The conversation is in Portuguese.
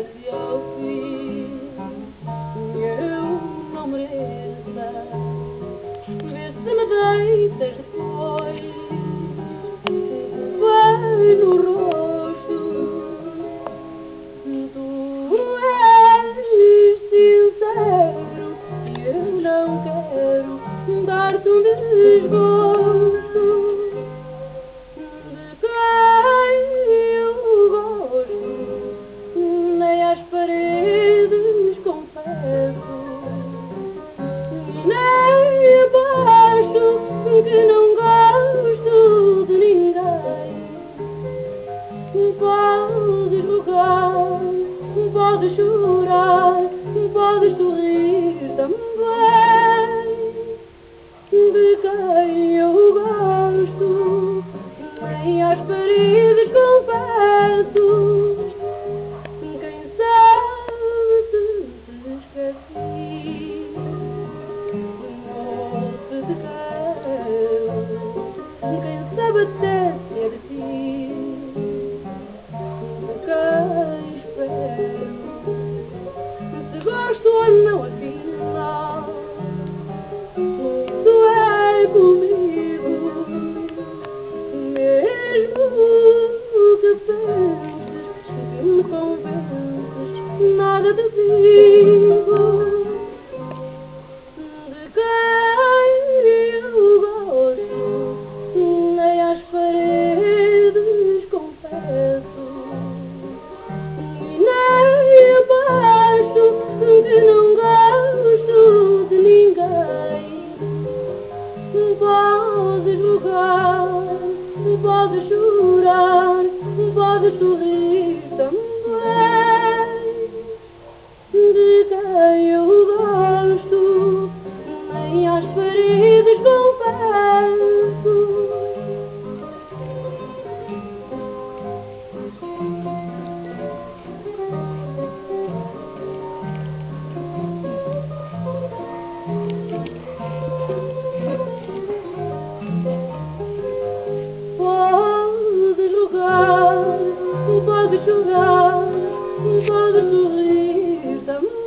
comece ao fim. Eu não mereça, vê se me deitas depois. Vai no rosto, tu és sincero, e eu não quero dar-te um desgosto de quem eu gosto, nem às paredes confesso, nem abaixo que não gosto de ninguém. Podes rogar, podes chorar, podes sorrir também. De quem eu gosto, nem às paredes confesso. Quem sabe se te esqueci, ou se te quero. Quem sabe até se é de ti, de quem espero. Se gosto ou não, afinal, isso é comigo. Mesmo que penses que me convences, nada te digo. De quem eu gosto, nem às paredes confesso, e nem abaixo que não gosto de ninguém. Podes rogar, podes chorar, podes sorrir também. De quem eu gosto, nem às paredes confesso. Podes rogar, podes chorar, podes sorrir também.